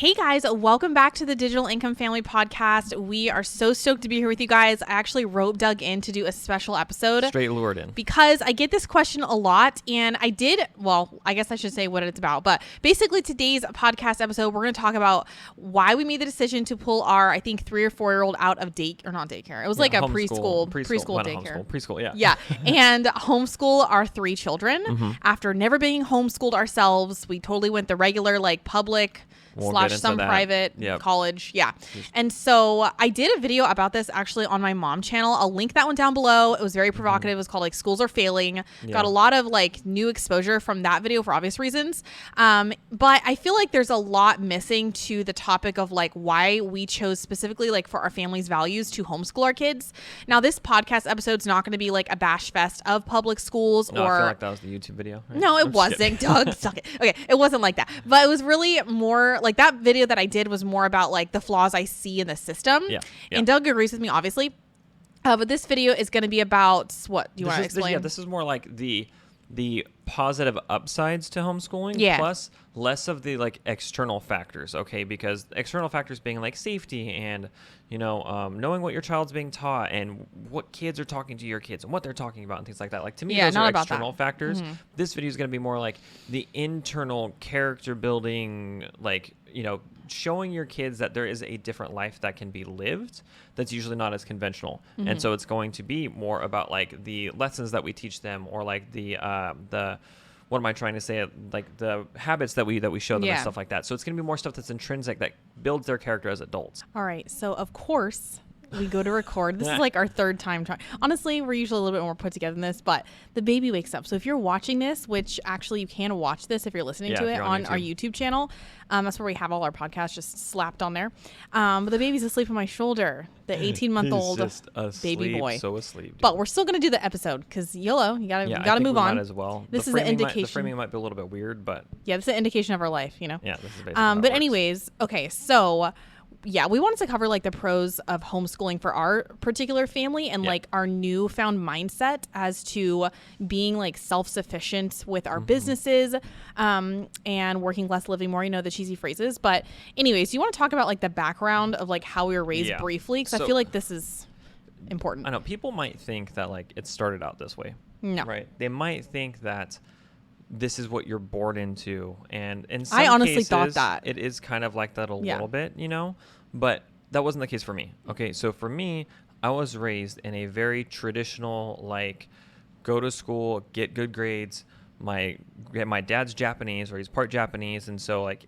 Hey guys, welcome back to the Digital Income Family Podcast. We are so stoked to be here with you guys. I actually dug in to do a special episode. Straight lured in. Because I get this question a lot, and I guess I should say what it's about. But basically today's podcast episode, we're going to talk about why we made the decision to pull our, I think, 3 or 4-year-old out of not daycare. It was like a preschool daycare. Preschool, yeah. Yeah, and homeschool our 3 children. After never being homeschooled ourselves, we totally went the regular, like, public / some private college. Yeah. And so I did a video about this actually on my mom channel. I'll link that one down below. It was very provocative. It was called like Schools Are Failing. Got a lot of like new exposure from that video for obvious reasons. But I feel like there's a lot missing to the topic of like why we chose specifically like for our family's values to homeschool our kids. Now this podcast episode's not going to be like a bash fest of public schools No, I feel like that was the YouTube video. Right? No, it wasn't. Doug, suck it. Okay, it wasn't like that. But it was really more like that video that I did was more about like the flaws I see in the system. Yeah. And Doug agrees with me, obviously. But this video is going to be about what? Do you want to explain? This is more like the positive upsides to homeschooling, plus less of the like external factors, okay? Because external factors being like safety and knowing what your child's being taught and what kids are talking to your kids and what they're talking about and things like that. Like to me, those are external factors. Mm-hmm. This video is going to be more like the internal character building, like showing your kids that there is a different life that can be lived that's usually not as conventional. Mm-hmm. And so it's going to be more about like the lessons that we teach them or like the what am I trying to say? Like the habits that we show them and stuff like that. So it's going to be more stuff that's intrinsic that builds their character as adults. All right. So of course we go to record. This is like our 3rd time trying. Honestly, we're usually a little bit more put together than this, but the baby wakes up. So if you're watching this, which actually you can watch this if you're listening to it on our YouTube channel. That's where we have all our podcasts just slapped on there. But the baby's asleep on my shoulder. The 18-month-old baby boy. So asleep. Dude. But we're still going to do the episode because YOLO, you gotta move on. As well. This is an indication. The framing might be a little bit weird, but yeah, this is an indication of our life, Yeah, this is basically but anyways, okay, so yeah, we wanted to cover like the pros of homeschooling for our particular family and like our newfound mindset as to being like self-sufficient with our businesses and working less, living more, the cheesy phrases. But anyways, you want to talk about like the background of like how we were raised briefly? Because I feel like this is important. I know people might think that like it started out this way. No. Right? They might think that this is what you're born into, and in some I honestly cases, thought that it is kind of like that a little bit, but that wasn't the case for me. Okay, so for me, I was raised in a very traditional, like, go to school, get good grades. My dad's Japanese, or he's part Japanese, and so like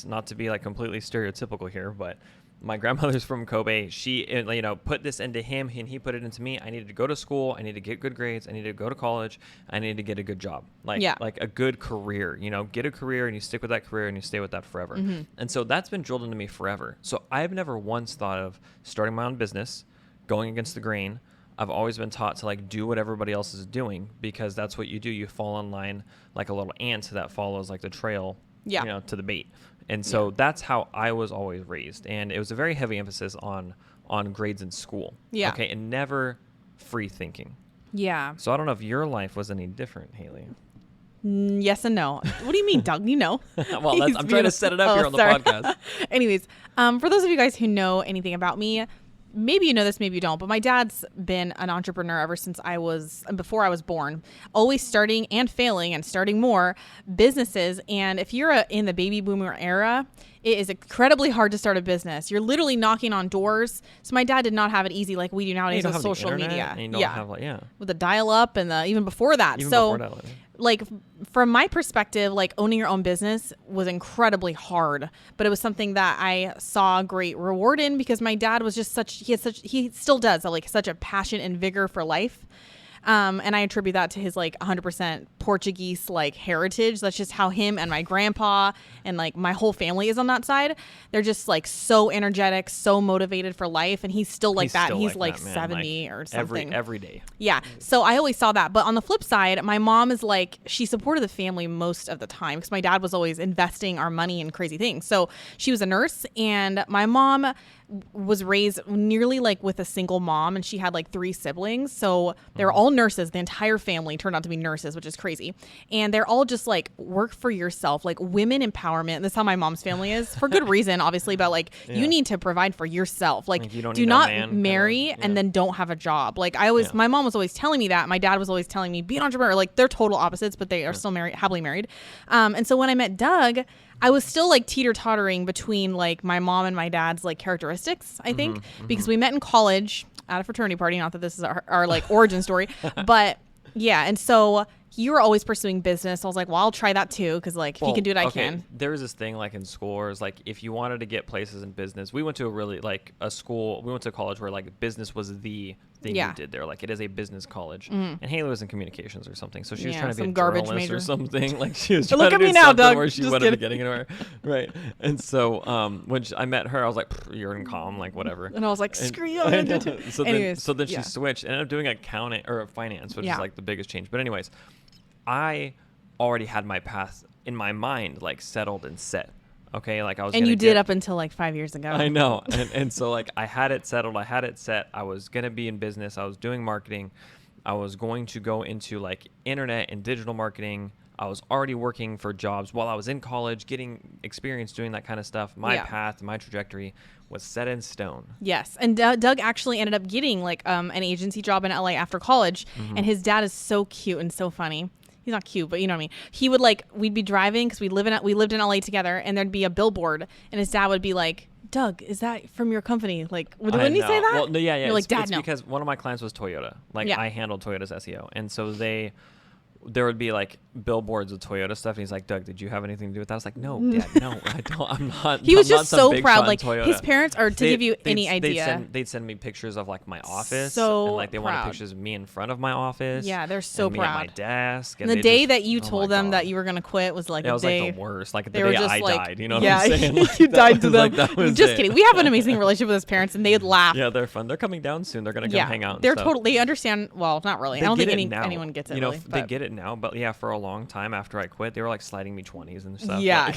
not to be like completely stereotypical here, but my grandmother's from Kobe. She, put this into him, and he put it into me. I needed to go to school. I needed to get good grades. I needed to go to college. I needed to get a good job, like a good career. Get a career, and you stick with that career, and you stay with that forever. Mm-hmm. And so that's been drilled into me forever. So I've never once thought of starting my own business, going against the grain. I've always been taught to like do what everybody else is doing because that's what you do. You fall in line like a little ant that follows like the trail, to the bait. And so that's how I was always raised. And it was a very heavy emphasis on grades in school. Yeah. Okay. And never free thinking. Yeah. So I don't know if your life was any different, Haley. Yes and no. What do you mean, Doug? Well, I'm trying to set it up here on the podcast. Anyways, for those of you guys who know anything about me, maybe you know this, maybe you don't, but my dad's been an entrepreneur ever since before I was born, always starting and failing and starting more businesses. And if you're in the baby boomer era, it is incredibly hard to start a business. You're literally knocking on doors. So my dad did not have it easy like we do nowadays with social media. And you don't have with the dial-up and even before that. Like from my perspective, like owning your own business was incredibly hard, but it was something that I saw great reward in because my dad was just he still does like such a passion and vigor for life. And I attribute that to his like 100% Portuguese like heritage. That's just how him and my grandpa and like my whole family is on that side. They're just like so energetic, so motivated for life. And he's still like that. He's like 70 or something. Every day. Yeah. So I always saw that. But on the flip side, my mom is like, she supported the family most of the time because my dad was always investing our money in crazy things. So she was a nurse, and my mom was raised nearly like with a single mom, and she had like 3 siblings. So they're all nurses. The entire family turned out to be nurses, which is crazy. crazy. And they're all just like, work for yourself, like women empowerment. That's how my mom's family is, for good reason, obviously, but like you need to provide for yourself. Like you don't do need not a man marry and then don't have a job. Like my mom was always telling me that. My dad was always telling me, be an entrepreneur. Like they're total opposites, but they are still happily married. And so when I met Doug, I was still like teeter-tottering between like my mom and my dad's like characteristics, I think, because we met in college at a fraternity party. Not that this is our like origin story, but yeah. And so you were always pursuing business. I was like, well, I'll try that too. Cause like if he can do it, I can. There was this thing like in school where it's like, if you wanted to get places in business, we went to we went to college where like business was the thing you did there. Like it is a business college. And Haley was in communications or something. So she was trying to be a garbage journalist major or something. Like she was trying Look to at do me now, something Doug. where she Just wasn't kidding. getting anywhere. Right. And so when I met her, I was like, you're in comm, like whatever. And I was like, screw you. So then she switched, ended up doing accounting or finance, which is like the biggest change. But anyways, I already had my path in my mind like settled and set. Okay, like I was. And you did up until like 5 years ago. I know, and so like I had it settled. I had it set. I was gonna be in business. I was doing marketing. I was going to go into like internet and digital marketing. I was already working for jobs while I was in college, getting experience doing that kind of stuff. My path, my trajectory was set in stone. Yes. And Doug actually ended up getting like an agency job in LA after college. And his dad is so cute and so funny. He's not cute, but you know what I mean? He would like, we'd be driving because we lived in LA together, and there'd be a billboard and his dad would be like, Doug, is that from your company? Like, wouldn't he say that? Well, yeah. You're like, Dad, it's no. Because one of my clients was Toyota. Like I handled Toyota's SEO. And so there would be like billboards of Toyota stuff, and he's like, Doug, did you have anything to do with that? I was like, no, Dad, no, I don't. I'm not. He was just so proud. Like Toyota. His parents are, to give you any idea, they'd send me pictures of like my office, so and like they proud. wanted pictures of me in front of my office. Yeah, they're so and proud. Me at my desk. And the day that you told them that you were gonna quit was like it was like the worst. Like the day I died. You know what I'm saying? Like, you died to them. Just kidding. We have an amazing relationship with his parents, and they'd laugh. Yeah, they're fun. They're coming down soon. They're gonna come hang out. They're totally. They understand. Well, not really. I don't think anyone gets it. You know, really, they get it now, but yeah, for a long time after I quit, they were like sliding me 20s and stuff. Yeah,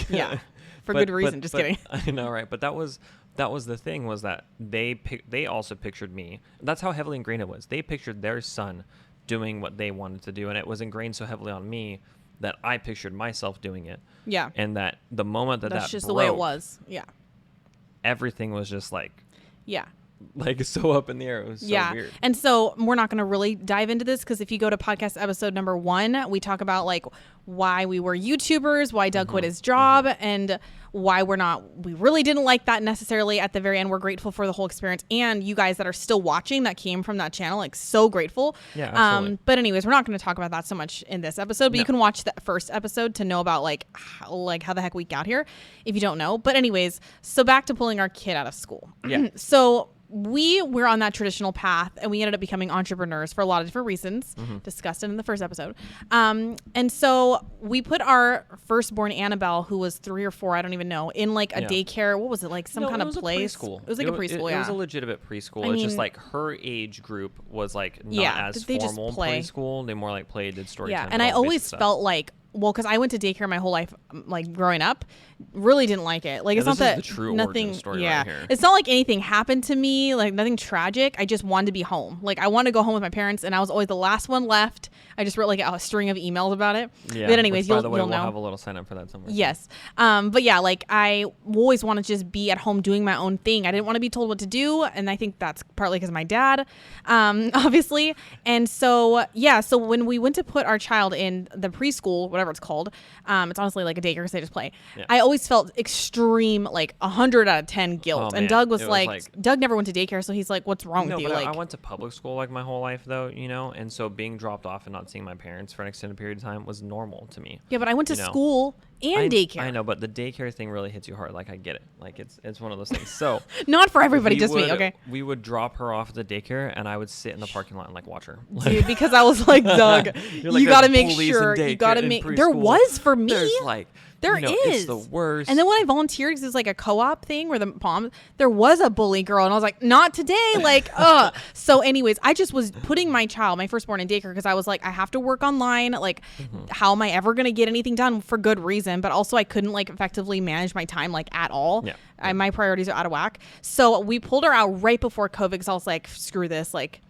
for good reason. Just kidding. I know, right? But that was the thing, was that they also pictured me. That's how heavily ingrained it was. They pictured their son doing what they wanted to do, and it was ingrained so heavily on me that I pictured myself doing it. Yeah. And that the moment that's just the way it was. Yeah. Everything was just like like so up in the air. It was so weird. And so we're not going to really dive into this, because if you go to podcast episode number 1, we talk about like why we were YouTubers, why Doug quit his job, and why we really didn't like that necessarily at the very end. We're grateful for the whole experience, and you guys that are still watching that came from that channel, like so grateful. Yeah, absolutely. But anyways, we're not going to talk about that so much in this episode, but you can watch the first episode to know about like how the heck we got here if you don't know. But anyways, so back to pulling our kid out of school. Yeah. So we were on that traditional path, and we ended up becoming entrepreneurs for a lot of different reasons, discussed in the first episode. And so we put our firstborn Annabelle, who was 3 or 4, I don't even know, in like a daycare. What was it, like some kind of place? Preschool. It was like a preschool. It was a legitimate preschool. It's just like her age group was like not as formal preschool. They more like did story time. And I always felt like, well, because I went to daycare my whole life, like growing up, really didn't like it. Like it's not that the true nothing. Origin story right here. It's not like anything happened to me, like nothing tragic. I just wanted to be home. Like I wanted to go home with my parents, and I was always the last one left. I just wrote like a string of emails about it. Yeah. But anyways, by the way, you'll know. We'll have a little sign up for that somewhere. Yes. But yeah, like I always wanted to just be at home doing my own thing. I didn't want to be told what to do, and I think that's partly because of my dad, obviously. And so so when we went to put our child in the preschool, whatever it's called. It's honestly like a daycare because they just play. Yeah. I always felt extreme, like 100 out of 10 guilt. And Doug was like, Doug never went to daycare, so he's like, what's wrong with you? But like, I went to public school like my whole life though, you know, and so being dropped off and not seeing my parents for an extended period of time was normal to me. Yeah, but I went to school and daycare. I know, but the daycare thing really hits you hard. Like I get it. Like it's one of those things. So not for everybody, just me. Okay. We would drop her off at the daycare, and I would sit in the parking lot and like watch her. Dude, because I was like, Doug, you got to make sure. You got to make. There was for me. There's like. There is. It's the worst. And then when I volunteered, because it's like a co-op thing where the palm, there was a bully girl, and I was like, not today. Like, So anyways, I just was putting my firstborn in daycare, because I was like, I have to work online. Like, how am I ever going to get anything done, for good reason? But also I couldn't like effectively manage my time like at all. Yeah. My priorities are out of whack. So we pulled her out right before COVID, because I was like, screw this. Like,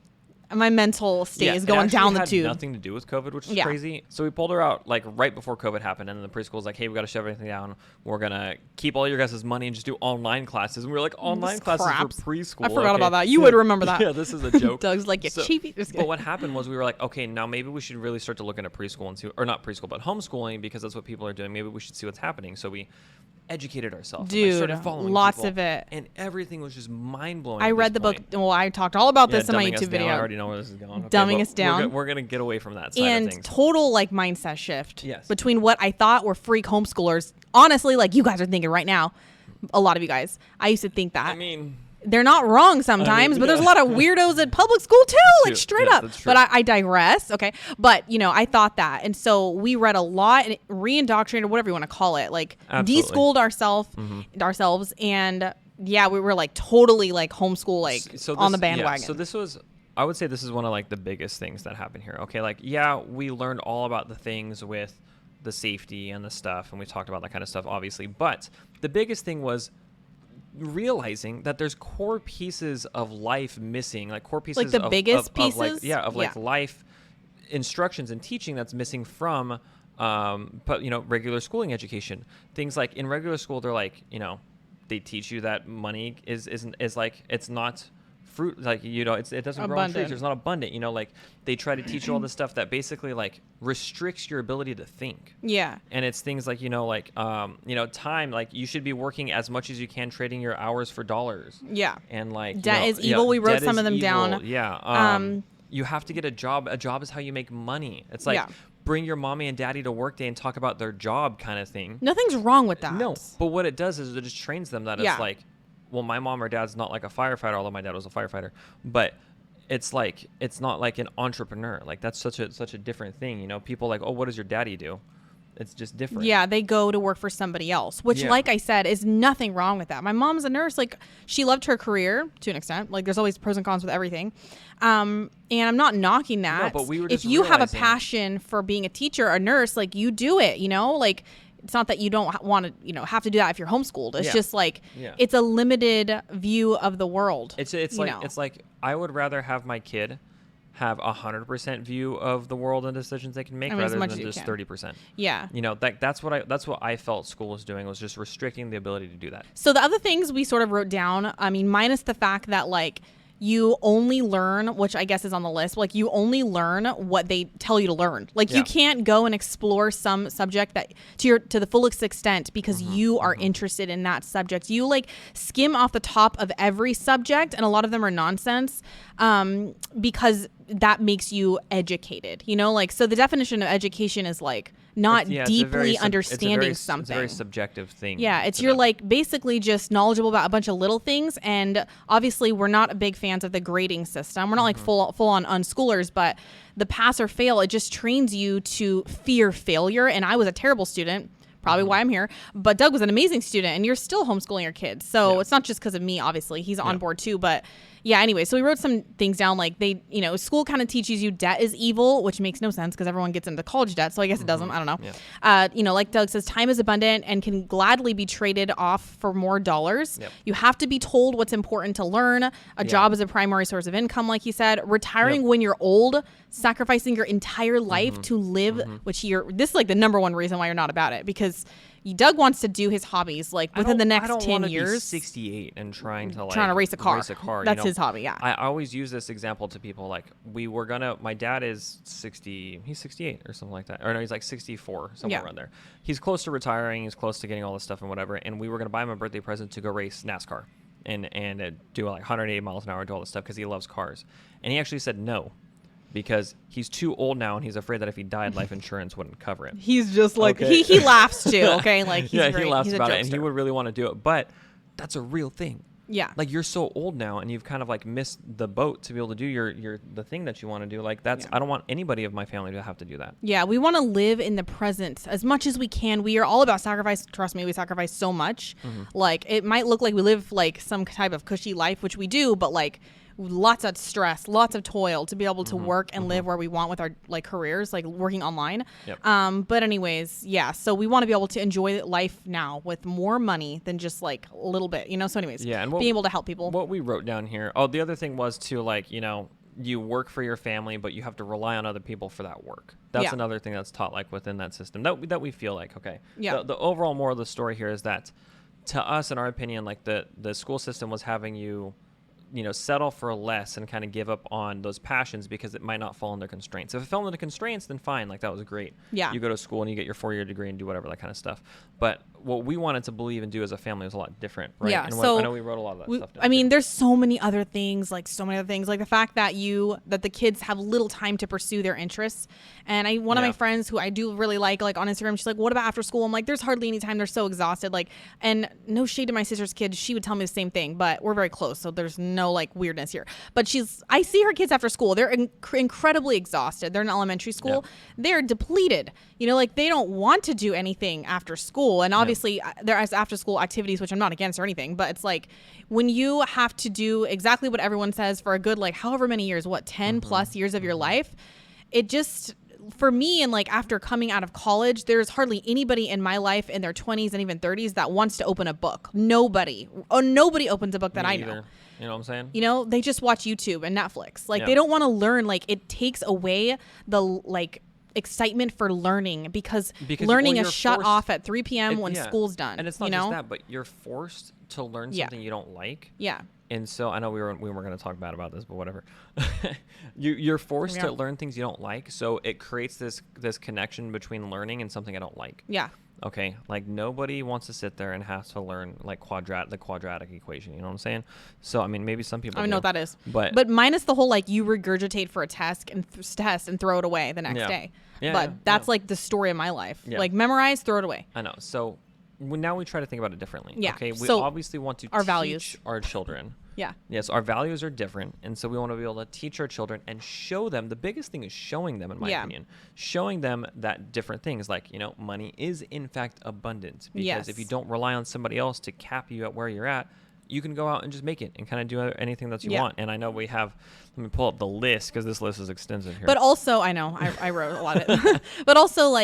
my mental state is going down the tube. Nothing to do with COVID, which is crazy. So we pulled her out like right before COVID happened, and then the preschool was like, "Hey, we got to shove everything down. We're gonna keep all your guys' money and just do online classes." And we were like, "Online classes for preschool." I forgot about that. You would remember that. Yeah, this is a joke. Doug's like, "You cheapie." But what happened was we were like, "Okay, now maybe we should really start to look into preschool and see, or not preschool, but homeschooling, because that's what people are doing. Maybe we should see what's happening." So we educated ourselves. Dude, lots of it. And everything was just mind-blowing. I read the book. Well, I talked all about this in my YouTube video. I already know where this is going. Dumbing us down. We're going to get away from that side and of things. Total like mindset shift. Yes. Between what I thought were freak homeschoolers. Honestly, like you guys are thinking right now, a lot of you guys. I used to think that. I mean, they're not wrong sometimes, but there's a lot of weirdos at public school too, like straight up. But I digress. Okay. But I thought that. And so we read a lot and re-indoctrinated, whatever you want to call it, like de-schooled ourselves. And yeah, we were like totally like homeschool, like on the bandwagon. Yeah, so this was, I would say this is one of like the biggest things that happened here. Okay. Like, yeah, we learned all about the things with the safety and the stuff. And we talked about that kind of stuff, obviously. But the biggest thing was realizing that there's core pieces of life missing, like core pieces, like the biggest pieces, like life instructions and teaching that's missing from, but regular schooling education. Things like in regular school, they're like, they teach you that money is like, it's not fruit, like it doesn't grow on trees. It's not abundant. Like they try to teach you all this stuff that basically like restricts your ability to think. Yeah. And it's things like time, like you should be working as much as you can, trading your hours for dollars. Yeah. And like debt is evil. We wrote some of them down. Yeah. You have to get a job. A job is how you make money. It's like bring your mommy and daddy to work day and talk about their job kind of thing. Nothing's wrong with that. No, but what it does is it just trains them that it's like, well, my mom or dad's not like a firefighter, although my dad was a firefighter, but it's like, it's not like an entrepreneur. Like that's such a different thing. People like, oh, what does your daddy do? It's just different. Yeah, they go to work for somebody else, which like I said, is nothing wrong with that. My mom's a nurse. Like she loved her career to an extent. Like there's always pros and cons with everything. And I'm not knocking that. No, but we were just if you have a passion for being a teacher or a nurse, like you do it, like it's not that you don't want to, have to do that if you're homeschooled. It's just like, it's a limited view of the world. It's like I would rather have my kid have 100% view of the world and decisions they can make rather than just 30%. Yeah. That's what I felt school was doing, was just restricting the ability to do that. So the other things we sort of wrote down, minus the fact that like, you only learn, which I guess is on the list, like you only learn what they tell you to learn. Like you can't go and explore some subject that to the fullest extent because you are interested in that subject. You like skim off the top of every subject, and a lot of them are nonsense because that makes you educated. So the definition of education is like not deeply understanding something. It's a very subjective thing. Yeah, you're like basically just knowledgeable about a bunch of little things, and obviously we're not big fans of the grading system. We're not like full on unschoolers, but the pass or fail, it just trains you to fear failure. And I was a terrible student, probably why I'm here, but Doug was an amazing student, and you're still homeschooling your kids. So it's not just because of me, obviously. He's on board too, but yeah, anyway, so we wrote some things down, like they, school kind of teaches you debt is evil, which makes no sense because everyone gets into college debt. So I guess it doesn't. I don't know. Yeah. Like Doug says, time is abundant and can gladly be traded off for more dollars. Yep. You have to be told what's important to learn. A job is a primary source of income, like you said. Retiring when you're old, sacrificing your entire life to live, which this is like the number one reason why you're not about it, because Doug wants to do his hobbies like within the next 10 years. I don't want to be 68 and trying to race a car. That's his hobby. Yeah. I always use this example to people. Like my dad is 60, he's 68 or something like that. Or no, he's like 64, somewhere around there. He's close to retiring. He's close to getting all this stuff and whatever. And we were going to buy him a birthday present to go race NASCAR and do like 180 miles an hour and do all this stuff because he loves cars. And he actually said no, because he's too old now and he's afraid that if he died, life insurance wouldn't cover it. He's just like, he laughs too, okay? Like he laughs about it, and he would really want to do it. But that's a real thing. Yeah. Like you're so old now and you've kind of like missed the boat to be able to do the thing that you want to do. Like I don't want anybody of my family to have to do that. Yeah, we want to live in the present as much as we can. We are all about sacrifice. Trust me, we sacrifice so much. Like it might look like we live like some type of cushy life, which we do, but like lots of stress, lots of toil to be able to work and live where we want with our like careers, like working online. Yep. But anyways, so we want to be able to enjoy life now with more money than just like a little bit, So anyways, and being able to help people. What we wrote down here. Oh, the other thing was to like, you work for your family, but you have to rely on other people for that work. That's another thing that's taught like within that system that we feel like, okay. Yeah. The overall moral of the story here is that to us, in our opinion, like the school system was having you, settle for less and kind of give up on those passions because it might not fall under constraints. If it fell into constraints, then fine. Like that was great. Yeah. You go to school and you get your 4-year degree and do whatever, that kind of stuff. But what we wanted to believe and do as a family was a lot different, right? Yeah. And so I know we wrote a lot of that stuff down. I mean, there's so many other things, like the fact that the kids have little time to pursue their interests. And one of my friends who I do really like on Instagram, she's like, what about after school? I'm like, there's hardly any time. They're so exhausted. And no shade to my sister's kids. She would tell me the same thing, but we're very close. So there's no weirdness here. But I see her kids after school. They're incredibly exhausted. They're in elementary school. Yeah. They're depleted. They don't want to do anything after school. And obviously there's after school activities, which I'm not against or anything, but it's like when you have to do exactly what everyone says for a good, however many years, 10 plus years of your life, it just, for me, and after coming out of college, there's hardly anybody in my life in their 20s and even 30s that wants to open a book. Nobody opens a book that I know. You know what I'm saying? They just watch YouTube and Netflix. They don't want to learn. It takes away the excitement for learning because learning is shut off at 3 p.m. when school's done. And it's not just that, but you're forced to learn something you don't like. Yeah. And so I know we were going to talk bad about this, but whatever. You're forced to learn things you don't like. So it creates this connection between learning and something I don't like. Yeah. Okay, nobody wants to sit there and has to learn the quadratic equation. You know what I'm saying? So I mean, maybe some people. I know what that is, but minus the whole you regurgitate for a test and throw it away the next day. Yeah, but that's the story of my life. Yeah. Memorize, throw it away. I know. So now we try to think about it differently. Yeah. Okay. We obviously want to teach values. our children. Yeah. Yes, our values are different, and so we want to be able to teach our children and show them. The biggest thing is showing them, in my opinion, showing them that different things money is in fact abundant, because if you don't rely on somebody else to cap you at where you're at, you can go out and just make it and kind of do anything that you want. And I know we have, let me pull up the list because this list is extensive here. But also, I know I wrote a lot of it, but also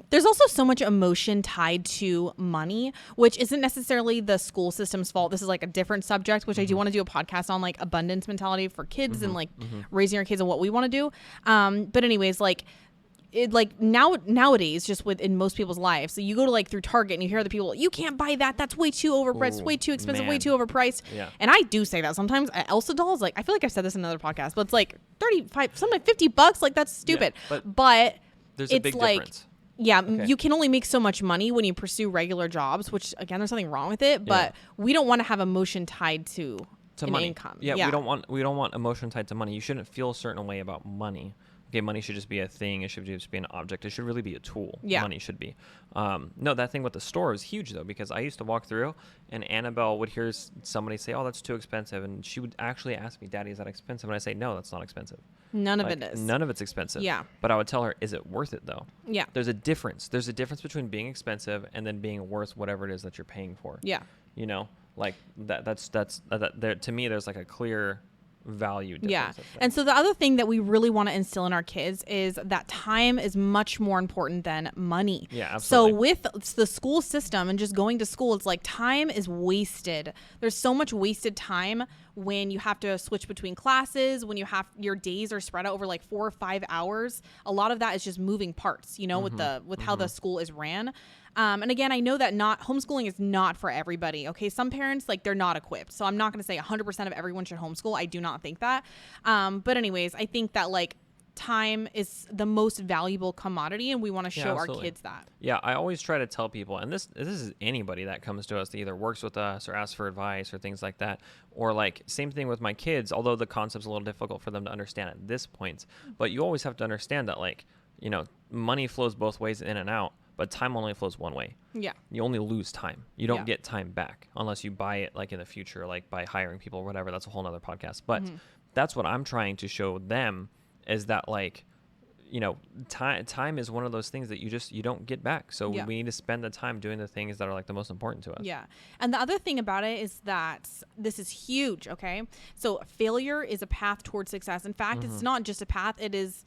there's also so much emotion tied to money, which isn't necessarily the school system's fault. This is a different subject, which I do want to do a podcast on, abundance mentality for kids and raising our kids and what we want to do. But anyways, nowadays, just in most people's lives, so you go to through Target and you hear other people, you can't buy that, that's way too overpriced, way too expensive, way too overpriced. And I do say that sometimes at Elsa dolls. I feel like I've said this in another podcast, but it's 35, something $50, that's stupid. But there's a big difference. You can only make so much money when you pursue regular jobs, which again, there's nothing wrong with it, but we don't want to have emotion tied to money. Income. We don't want emotion tied to money. You shouldn't feel a certain way about money. Okay, money should just be a thing. It should just be an object. It should really be a tool. Yeah. Money should be. No, that thing with the store is huge, though, because I used to walk through, and Annabelle would hear somebody say, oh, that's too expensive. And she would actually ask me, Daddy, is that expensive? And I say, no, that's not expensive. None of it is. None of it's expensive. Yeah. But I would tell her, is it worth it, though? Yeah. There's a difference. There's a difference between being expensive and then being worth whatever it is that you're paying for. Yeah. That's to me, there's a clear value difference. Yeah. And so the other thing that we really want to instill in our kids is that time is much more important than money. Yeah, absolutely. So with the school system and just going to school, it's time is wasted. There's so much wasted time when you have to switch between classes, when your days are spread out over 4 or 5 hours. A lot of that is just moving parts, with how the school is ran. And again, I know that homeschooling is not for everybody. Okay. Some parents, they're not equipped. So I'm not going to say 100% of everyone should homeschool. I do not think that. But anyways, I think that time is the most valuable commodity, and we want to show our kids that. Yeah. I always try to tell people, and this is anybody that comes to us that either works with us or asks for advice or things like that, or same thing with my kids, although the concept's a little difficult for them to understand at this point, but you always have to understand that money flows both ways in and out. But time only flows one way. Yeah. You only lose time. You don't get time back unless you buy it in the future, by hiring people or whatever. That's a whole nother podcast. But that's what I'm trying to show them is that time is one of those things that you don't get back. So we need to spend the time doing the things that are the most important to us. Yeah. And the other thing about it is that this is huge. Okay. So failure is a path towards success. In fact, it's not just a path. It is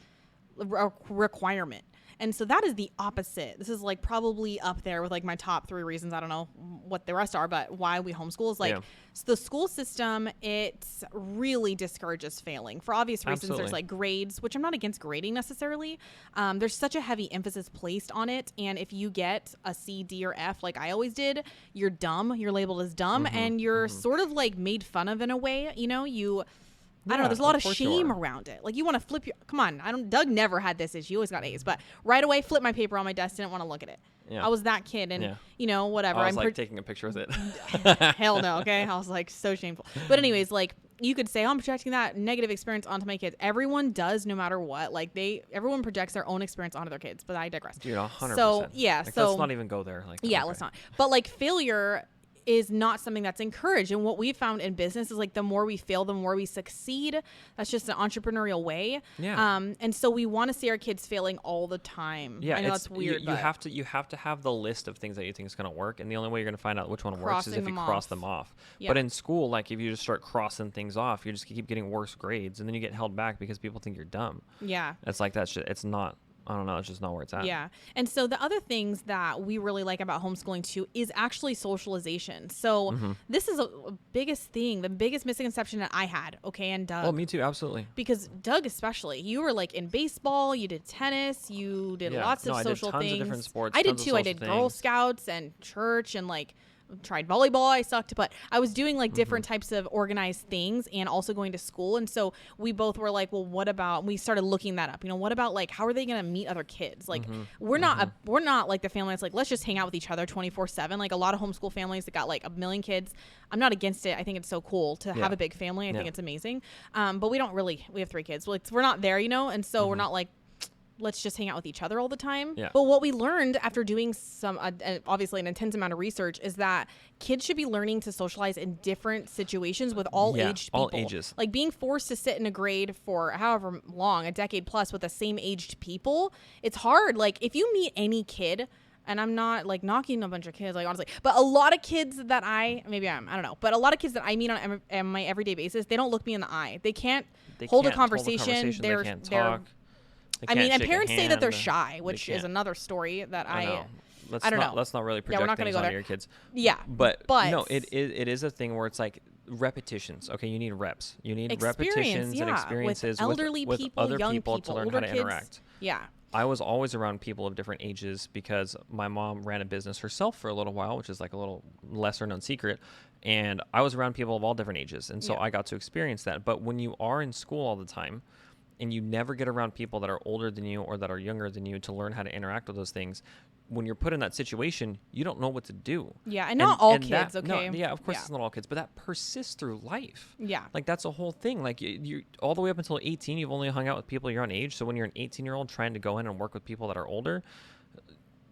a requirement. And so that is the opposite. This is like probably up there with like my top 3 reasons. I don't know what the rest are, but why we homeschool is like the school system, it really discourages failing for obvious reasons. Absolutely. There's like grades, which I'm not against grading necessarily. There's such a heavy emphasis placed on it. And if you get a C, D, or F, like I always did, you're dumb. You're labeled as dumb, and you're sort of like made fun of in a way. You know, I don't know. There's a lot of shame around it. Like you want to flip your. Come on, Doug never had this issue. He always got A's, but right away, flip my paper on my desk. Didn't want to look at it. Yeah. I was that kid, and you know, whatever. I was like taking a picture with it. Hell no. Okay, I was like so shameful. But anyways, like you could say, oh, I'm projecting that negative experience onto my kids. Everyone does, no matter what. Like everyone projects their own experience onto their kids. But I digress. Dude, 100%. So yeah, like, let's not even go there. Like yeah, let's not. But like failure is not something that's encouraged. And what we found in business is like the more we fail, the more we succeed. That's just an entrepreneurial way. Yeah. And so we want to see our kids failing all the time. Yeah, I know that's weird. You have to have the list of things that you think is going to work, and the only way you're going to find out which one works is if you cross them off. Yeah. But in school, like if you just start crossing things off, you just keep getting worse grades, and then you get held back because people think you're dumb. Yeah. It's like that shit. It's not. I don't know. It's just not where it's at. Yeah. And so the other things that we really like about homeschooling too is actually socialization. So this is a biggest thing, the biggest misconception that I had. Okay. And Doug. Oh, me too. Absolutely. Because Doug, especially, you were like in baseball, you did tennis, you did lots of social I did tons things. of different sports. I did too. I did Girl Scouts and church and like tried volleyball. I sucked, but I was doing like different types of organized things and also going to school. And so we both were like, well, what about, we started looking that up, you know, what about like, how are they going to meet other kids? Like we're not like the family that's like, let's just hang out with each other 24/7. Like a lot of homeschool families that got like 1 million kids. I'm not against it. I think it's so cool to have a big family. I think it's amazing. But we have 3 kids. We're not there, you know? And so we're not like, let's just hang out with each other all the time. Yeah. But what we learned after doing some, obviously an intense amount of research, is that kids should be learning to socialize in different situations with all aged people. All ages. Like being forced to sit in a grade for however long, a decade plus, with the same aged people, it's hard. Like if you meet any kid, and I'm not like knocking a bunch of kids, like honestly, but a lot of kids that I don't know, but a lot of kids that I meet on my everyday basis, they don't look me in the eye. They can't hold a conversation. They can't talk. I mean, and parents say that they're shy, which is another story that I don't know. Let's not really project things onto your kids. Yeah. But no, it is a thing where it's like repetitions. Okay, you need reps. You need repetitions and experiences with elderly with people, other young people to learn how to kids. interact. Yeah. I was always around people of different ages because my mom ran a business herself for a little while, which is like a little lesser known secret. And I was around people of all different ages. And so I got to experience that. But when you are in school all the time, and you never get around people that are older than you or that are younger than you to learn how to interact with those things, when you're put in that situation, you don't know what to do. Yeah, and not all kids, okay? No, of course it's not all kids, but that persists through life. Yeah. Like that's a whole thing. Like you all the way up until 18, you've only hung out with people your own age. So when you're an 18-year-old trying to go in and work with people that are older,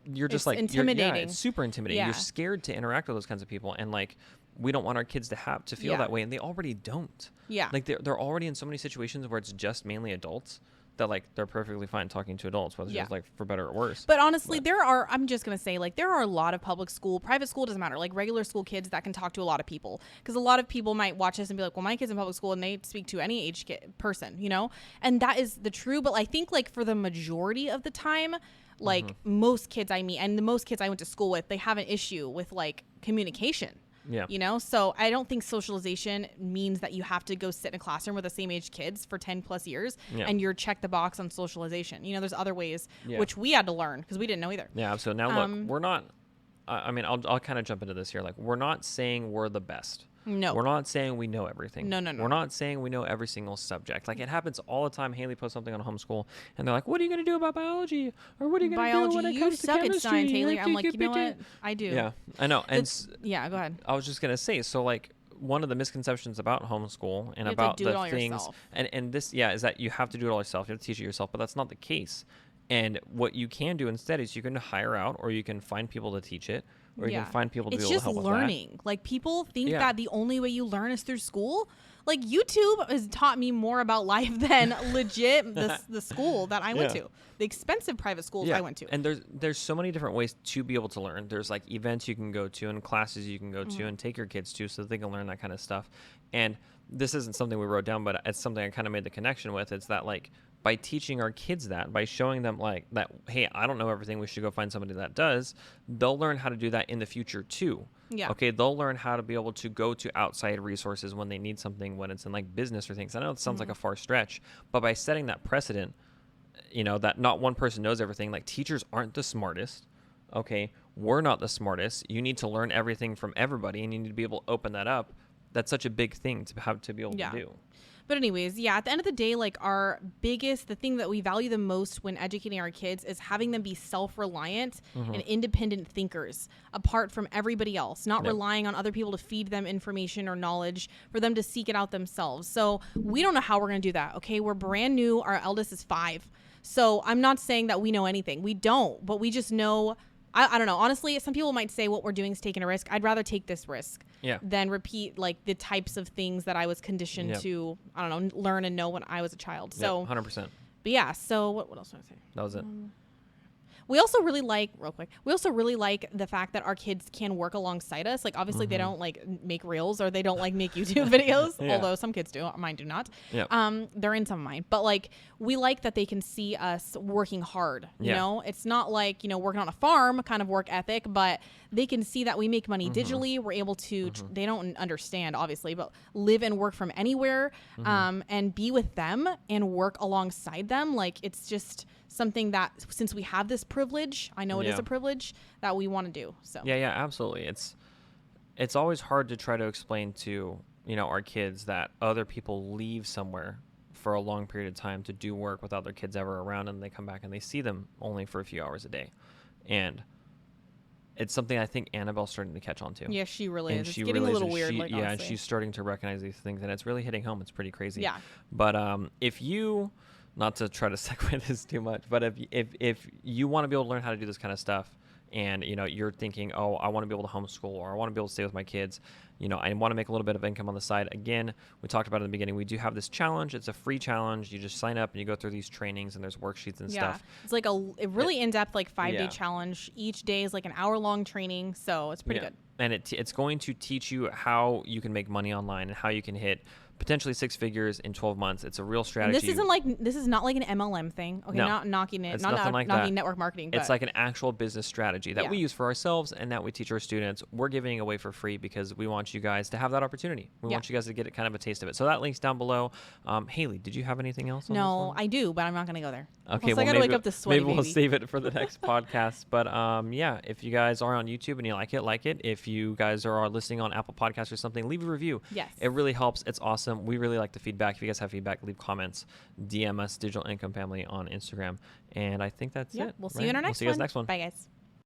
you're just like intimidating. It's super intimidating. Yeah. You're scared to interact with those kinds of people, and like we don't want our kids to feel that way, and they already don't. Yeah. Like they're already in so many situations where it's just mainly adults that like they're perfectly fine talking to adults, whether it's like for better or worse. But honestly, I'm just going to say, like, there are a lot of public school, private school, doesn't matter, like regular school kids that can talk to a lot of people. Because a lot of people might watch this and be like, well, my kid's in public school and they speak to any age person, you know? And that is the true. But I think like for the majority of the time, like most kids I meet and the most kids I went to school with, they have an issue with like communication. Yeah. You know, so I don't think socialization means that you have to go sit in a classroom with the same age kids for 10 plus years and you're check the box on socialization. You know, there's other ways which we had to learn because we didn't know either. Yeah. So now look, we're not, I mean, I'll kind of jump into this here. Like we're not saying we're the best. No. We're not saying we know everything. No. We're not saying we know every single subject. Like it happens all the time. Haley posts something on homeschool and they're like, what are you going to do about biology? Or what are you going to do when it comes to chemistry? You suck at science, Haley. I'm like, you know what? I do. Yeah, I know. And yeah, go ahead. I was just going to say, so like one of the misconceptions about homeschool and about the things and this, is that you have to do it all yourself. You have to teach it yourself, but that's not the case. And what you can do instead is you can hire out or you can find people to teach it. Or you can find people to be able to help with that. It's just learning. Like people think that the only way you learn is through school. Like YouTube has taught me more about life than legit the school that I went to, the expensive private schools I went to. And there's so many different ways to be able to learn. There's like events you can go to and classes you can go to and take your kids to so that they can learn that kind of stuff. And this isn't something we wrote down, but it's something I kind of made the connection with. It's that like by teaching our kids that, by showing them like that, hey, I don't know everything, we should go find somebody that does, they'll learn how to do that in the future too. Yeah. Okay, they'll learn how to be able to go to outside resources when they need something, when it's in like business or things. I know it sounds like a far stretch, but by setting that precedent, that not one person knows everything. Like teachers aren't the smartest. Okay, we're not the smartest. You need to learn everything from everybody, and you need to be able to open that up. That's such a big thing to have to be able to do. But anyways, at the end of the day, like the thing that we value the most when educating our kids is having them be self-reliant and independent thinkers apart from everybody else, not relying on other people to feed them information or knowledge, for them to seek it out themselves. So we don't know how we're going to do that. Okay. We're brand new. Our eldest is 5. So I'm not saying that we know anything. We don't, but we just know. I don't know. Honestly, some people might say what we're doing is taking a risk. I'd rather take this risk than repeat like the types of things that I was conditioned to, I don't know, learn and know when I was a child. So 100%. But so what else do I say? That was it. We also really like, real quick, the fact that our kids can work alongside us. Like, obviously, they don't, like, make reels or they don't, like, make YouTube videos, although some kids do. Mine do not. They're in some of mine. But, like, we like that they can see us working hard, you know? It's not like, working on a farm kind of work ethic, but they can see that we make money digitally. We're able to, they don't understand, obviously, but live and work from anywhere and be with them and work alongside them. Like, it's just something that, since we have this privilege, I know it is a privilege, that we want to do. So yeah, absolutely. It's always hard to try to explain to our kids that other people leave somewhere for a long period of time to do work without their kids ever around, and they come back and they see them only for a few hours a day. And it's something I think Annabelle's starting to catch on to. Yeah, she really is. It's getting a little weird. And she's starting to recognize these things, and it's really hitting home. It's pretty crazy. Yeah. But if you, not to try to segue this too much, but if you want to be able to learn how to do this kind of stuff, and you're thinking, oh, I want to be able to homeschool, or I want to be able to stay with my kids, I want to make a little bit of income on the side. Again, we talked about it in the beginning. We do have this challenge. It's a free challenge. You just sign up and you go through these trainings, and there's worksheets and stuff. It's like a really in-depth, like 5-day challenge. Each day is like an hour-long training, so it's pretty good. And it's going to teach you how you can make money online and how you can hit potentially 6 figures in 12 months. It's a real strategy. This is not like an MLM thing. Okay, no, not knocking it. It's not knocking network marketing. But it's like an actual business strategy that we use for ourselves and that we teach our students. We're giving it away for free because we want you guys to have that opportunity. We want you guys to get kind of a taste of it. So that link's down below. Haley, did you have anything else on this one? I do, but I'm not going to go there. Okay, well, I got to wake up this sweaty maybe we'll save it for the next podcast. But if you guys are on YouTube and you like it. If you guys are listening on Apple Podcasts or something, leave a review. Yes. It really helps. It's awesome. We really like the feedback. If you guys have feedback, leave comments. DM us, Digital Income Family, on Instagram. And I think that's it. We'll see you in our next one. We'll see you guys next one. Bye, guys.